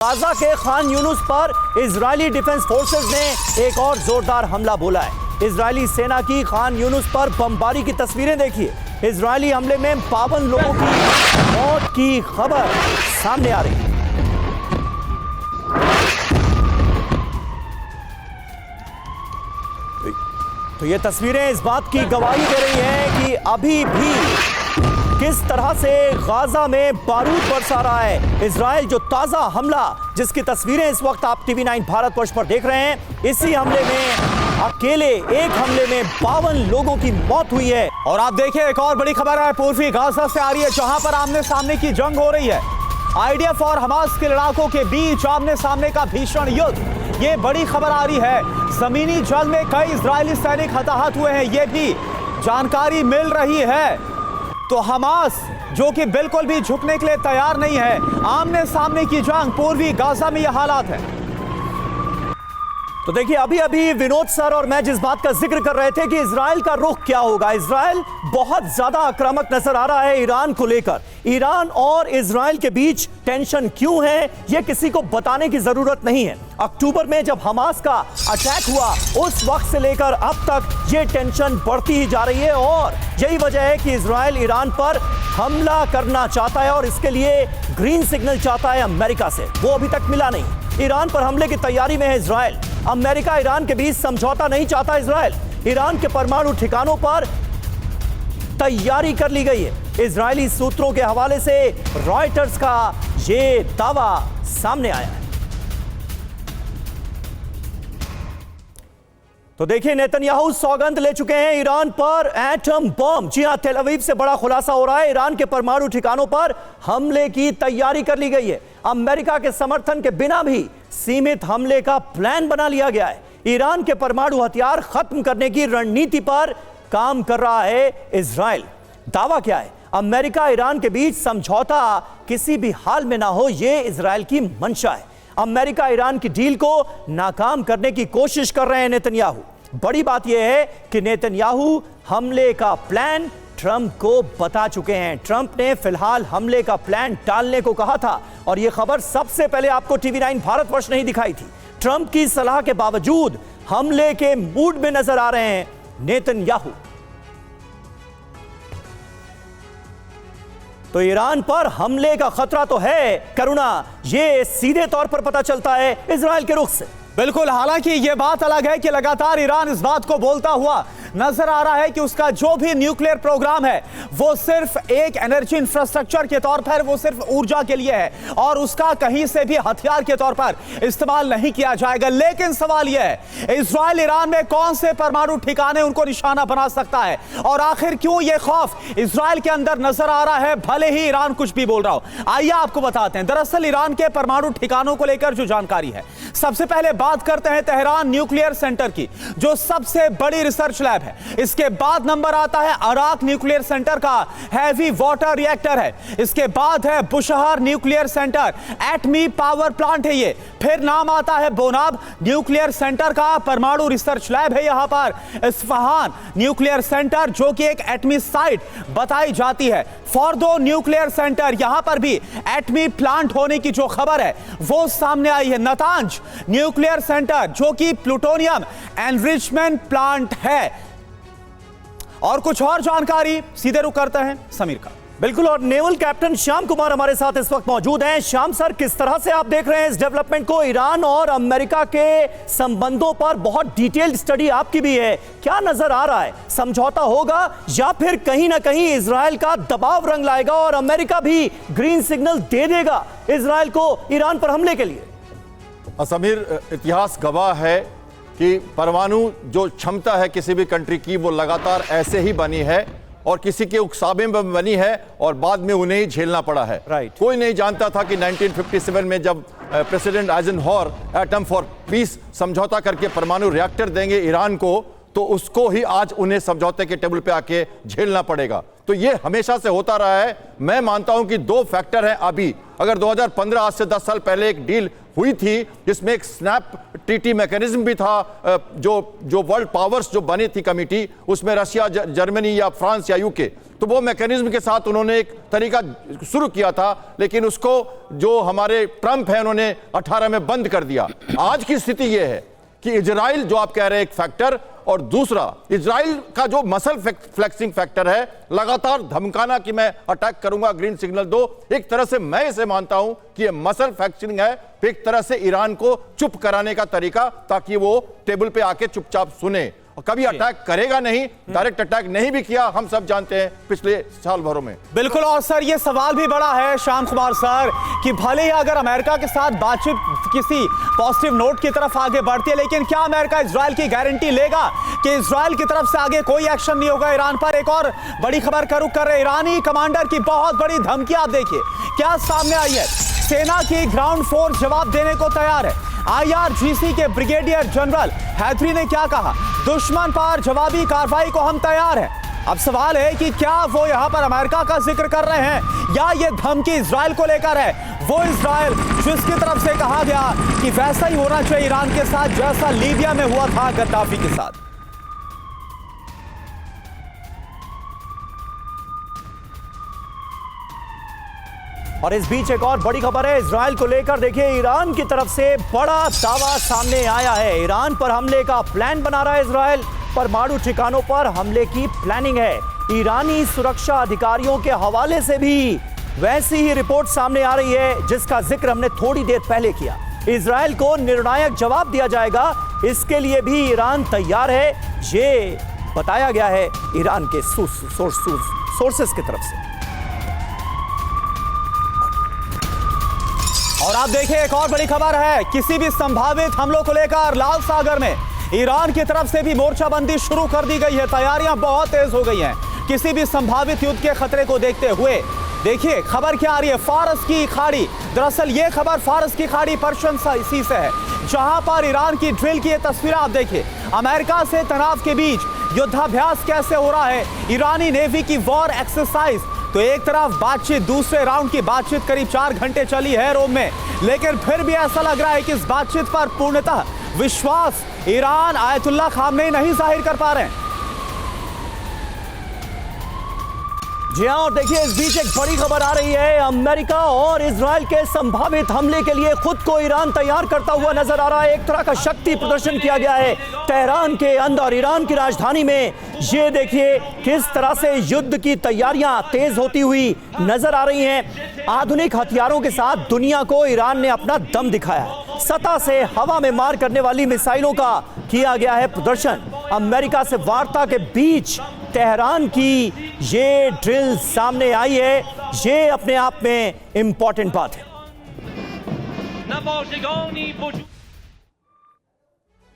Gaza के खान यूनुस पर Israeli defence forces ने एक और जोरदार हमला बोला है। इजरायली सेना की खान यूनुस पर बमबारी की तस्वीरें देखिए। इजरायली हमले में 52 लोगों की मौत की खबर सामने आ रही है। तो ये तस्वीरें इस बात की गवाही दे रही हैं कि अभी भी किस तरह से गाजा में बारूद बरसा रहा है। इजराइल जो ताजा हमला जिसकी तस्वीरें इस वक्त आप टीवी 9 भारतवर्ष पर देख रहे हैं, इसी हमले में अकेले एक हमले में 52 लोगों की मौत हुई है। और आप देखिए एक और बड़ी खबर है पूर्वी गाजा से आ रही है, जहां पर आमने सामने की जंग हो रही है। आईडीएफ और हमास के लड़ाकों के बीच आमने सामने का भीषण युद्ध, ये बड़ी खबर आ रही है। जमीनी जंग में कई इजरायली सैनिक हताहत हुए हैं, ये भी जानकारी मिल रही है। तो हमास जो कि बिल्कुल भी झुकने के लिए तैयार नहीं है। आमने सामने की जंग, पूर्वी गाजा में यह हालात है। तो देखिए अभी अभी विनोद सर और मैं जिस बात का जिक्र कर रहे थे कि इजराइल का रुख क्या होगा। इजराइल बहुत ज्यादा आक्रामक नजर आ रहा है ईरान को लेकर। ईरान और इजराइल के बीच टेंशन क्यों है यह किसी को बताने की जरूरत नहीं है। अक्टूबर में जब हमास का अटैक हुआ उस वक्त से लेकर अब तक यह टेंशन बढ़ती ही जा रही है और यही वजह है कि इजराइल ईरान पर हमला करना चाहता है और इसके लिए ग्रीन सिग्नल चाहता है अमेरिका से। वो अभी तक मिला नहीं। ईरान पर हमले की तैयारी में है इजराइल। अमेरिका ईरान के बीच समझौता नहीं चाहता इजराइल। ईरान के परमाणु ठिकानों पर तैयारी कर ली गई है। इजरायली सूत्रों के हवाले से रॉयटर्स का ये दावा सामने आया है। तो देखिए नेतन्याहू सौगंध ले चुके हैं ईरान पर एटम बम। जी हां, तेल अवीव से बड़ा खुलासा हो रहा है। ईरान के परमाणु ठिकानों पर हमले की तैयारी कर ली गई है। अमेरिका के समर्थन के बिना भी सीमित हमले का प्लान बना लिया गया है। ईरान के परमाणु हथियार खत्म करने की रणनीति पर काम कर रहा है इजराइल। दावा क्या है? अमेरिका ईरान के बीच समझौता किसी भी हाल में ना हो, यह इजराइल की मंशा है। अमेरिका ईरान की डील को नाकाम करने की कोशिश कर रहे हैं नेतन्याहू। बड़ी बात यह है कि नेतन्याहू हमले का प्लान ट्रंप को बता चुके हैं। ट्रंप ने फिलहाल हमले का प्लान टालने को कहा था और यह खबर सबसे पहले आपको टीवी 9 भारतवर्ष नहीं दिखाई थी। ट्रंप की सलाह के बावजूद हमले के मूड में नजर आ रहे हैं नेतन्याहू। तो ईरान पर हमले का खतरा तो है, करुणा ये सीधे तौर पर पता चलता है इजराइल के रुख से। बिल्कुल, हालांकि यह बात अलग है कि लगातार ईरान इस बात को बोलता हुआ नजर आ रहा है कि उसका जो भी न्यूक्लियर प्रोग्राम है वो सिर्फ एक एनर्जी इंफ्रास्ट्रक्चर के तौर पर, वो सिर्फ ऊर्जा के लिए है और उसका कहीं से भी हथियार के तौर पर इस्तेमाल नहीं किया जाएगा। लेकिन सवाल यह है, इजराइल ईरान में कौन से परमाणु ठिकाने उनको निशाना बना सकता है और आखिर क्यों यह खौफ इजराइल के अंदर नजर आ रहा है, भले ही ईरान कुछ भी बोल रहा हो। आइए आपको बताते हैं दरअसल ईरान के परमाणु ठिकानों को लेकर जो जानकारी है। सबसे पहले बात करते हैं तेहरान न्यूक्लियर सेंटर की, जो सबसे बड़ी रिसर्च लैब है। इसके बाद नंबर आता है अराक न्यूक्लियर सेंटर का, हैवी वाटर रिएक्टर है। इसके बाद है बुशहर न्यूक्लियर सेंटर, एटमी पावर प्लांट है ये। फिर नाम आता है बोनाब न्यूक्लियर सेंटर का, परमाणु रिसर्च लैब है यहां पर। इस्फहान न्यूक्लियर सेंटर जो कि एक एटमी साइट बताई जाती है। फॉर्दो न्यूक्लियर सेंटर, यहां पर भी एटमी प्लांट होने की जो खबर है वो सामने आई है। नतांज न्यूक्लियर सेंटर जो कि प्लूटोनियम एनरिचमेंट प्लांट है। और कुछ और जानकारी सीधे रुख करते हैं समीर का। बिल्कुल, और नेवल कैप्टन श्याम कुमार हमारे साथ इस वक्त मौजूद हैं। श्याम सर, किस तरह से आप देख रहे हैं इस डेवलपमेंट को? ईरान और अमेरिका के संबंधों पर बहुत डिटेल्ड स्टडी आपकी भी है, क्या नजर आ रहा है? समझौता होगा या फिर कहीं ना कहीं इजराइल का दबाव रंग लाएगा और अमेरिका भी ग्रीन सिग्नल दे देगा इजराइल को ईरान पर हमले के लिए? समीर, इतिहास गवाह है कि परमाणु जो क्षमता है किसी भी कंट्री की वो लगातार ऐसे ही बनी है और किसी के उकसावे में बनी है और बाद में उन्हें ही झेलना पड़ा है। राइट। कोई नहीं जानता था कि 1957 में जब प्रेसिडेंट आइजनहॉर एटम फॉर पीस समझौता करके परमाणु रिएक्टर देंगे ईरान को, तो उसको ही आज उन्हें समझौते के टेबल पे आके झेलना पड़ेगा। तो ये हमेशा से होता रहा है। मैं मानता हूं कि दो फैक्टर हैं अभी। अगर 2015 आज से 10 साल पहले एक डील हुई थी जिसमें एक स्नैप टीटी मैकेनिज्म भी था, जो वर्ल्ड पावर्स जो बनी थी कमिटी, उसमें रशिया, जर्मनी या फ्रांस या यूके, तो वो मैकेनिज्म के साथ उन्होंने एक तरीका शुरू किया था, लेकिन उसको जो हमारे ट्रंप है उन्होंने 18 में बंद कर दिया। आज की स्थिति यह है कि इजराइल, जो आप कह रहे हैं एक फैक्टर, और दूसरा इजराइल का जो मसल फ्लेक्सिंग फैक्टर है, लगातार धमकाना कि मैं अटैक करूंगा, ग्रीन सिग्नल दो। एक तरह से मैं इसे मानता हूं कि ये मसल फ्लेक्सिंग है, एक तरह से ईरान को चुप कराने का तरीका, ताकि वो टेबल पे आके चुपचाप सुने। कभी अटैक करेगा नहीं, डायरेक्ट अटैक नहीं भी किया, हम सब जानते हैं पिछले साल भरों में। बिल्कुल। और सर ये सवाल भी बड़ा है शांत कुमार सर कि भले ही अगर अमेरिका के साथ बातचीत किसी पॉजिटिव नोट की तरफ आगे बढ़ती है, लेकिन क्या अमेरिका इजराइल की गारंटी लेगा कि इजराइल की तरफ से आगे कोई एक्शन नहीं होगा ईरान पर? एक और बड़ी खबर का रुख कर रहे ईरानी कमांडर की बहुत बड़ी धमकी आप देखिए क्या सामने आई है। सेना की ग्राउंड फोर्स जवाब देने को तैयार है। IRGC के ब्रिगेडियर जनरल हैदरी ने क्या कहा? दुश्मन पर जवाबी कार्रवाई को हम तैयार हैं। अब सवाल है कि क्या वो यहां पर अमेरिका का जिक्र कर रहे हैं या ये धमकी इजराइल को लेकर है? वो इजराइल जिसकी तरफ से कहा गया कि वैसा ही होना चाहिए ईरान के साथ जैसा लीबिया में हुआ था गद्दाफी के साथ। और इस बीच एक और बड़ी खबर है इजराइल को लेकर। देखिए, ईरान की तरफ से बड़ा दावा सामने आया है। ईरान पर हमले का प्लान बना रहा है इजराइल। परमाणु ठिकानों पर हमले की प्लानिंग है। ईरानी सुरक्षा अधिकारियों के हवाले से भी वैसी ही रिपोर्ट सामने आ रही है जिसका जिक्र हमने थोड़ी देर पहले किया। इजराइल को निर्णायक जवाब दिया जाएगा, इसके लिए भी ईरान तैयार है, ये बताया गया है ईरान के सोर्सेस की तरफ से। और आप देखिए एक और बड़ी खबर है, किसी भी संभावित हमलों को लेकर लाल सागर में ईरान की तरफ से भी मोर्चाबंदी शुरू कर दी गई है। तैयारियां बहुत तेज हो गई हैं किसी भी संभावित युद्ध के खतरे को देखते हुए। देखिए खबर क्या आ रही है, फारस की खाड़ी। दरअसल ये खबर फारस की खाड़ी पर्शियन सी से है, जहां पर ईरान की ड्रिल की ये तस्वीर आप देखिए। अमेरिका से तनाव के बीच युद्धाभ्यास कैसे हो रहा है, ईरानी नेवी की वॉर एक्सरसाइज। तो एक तरफ बातचीत, दूसरे राउंड की बातचीत करीब 4 घंटे चली है रोम में, लेकिन फिर भी ऐसा लग रहा है कि इस बातचीत पर पूर्णतः विश्वास ईरान आयतुल्लाह खामनेई नहीं जाहिर कर पा रहे हैं। जी हां, और देखिए इस बीच एक बड़ी खबर आ रही है। अमेरिका और इजराइल के संभावित हमले के लिए खुद को ईरान तैयार करता हुआ नजर आ रहा है। एक तरह का शक्ति प्रदर्शन किया गया है तेहरान के अंदर, ईरान की राजधानी में। ये देखिए किस तरह से युद्ध की तैयारियां तेज होती हुई नजर आ रही हैं। आधुनिक हथियारों के साथ दुनिया को ईरान ने अपना दम दिखाया है। सतह से हवा में मार करने वाली मिसाइलों का किया गया है प्रदर्शन। अमेरिका से वार्ता के बीच तेहरान की ये ड्रिल सामने आई है, ये अपने आप में इंपॉर्टेंट बात है।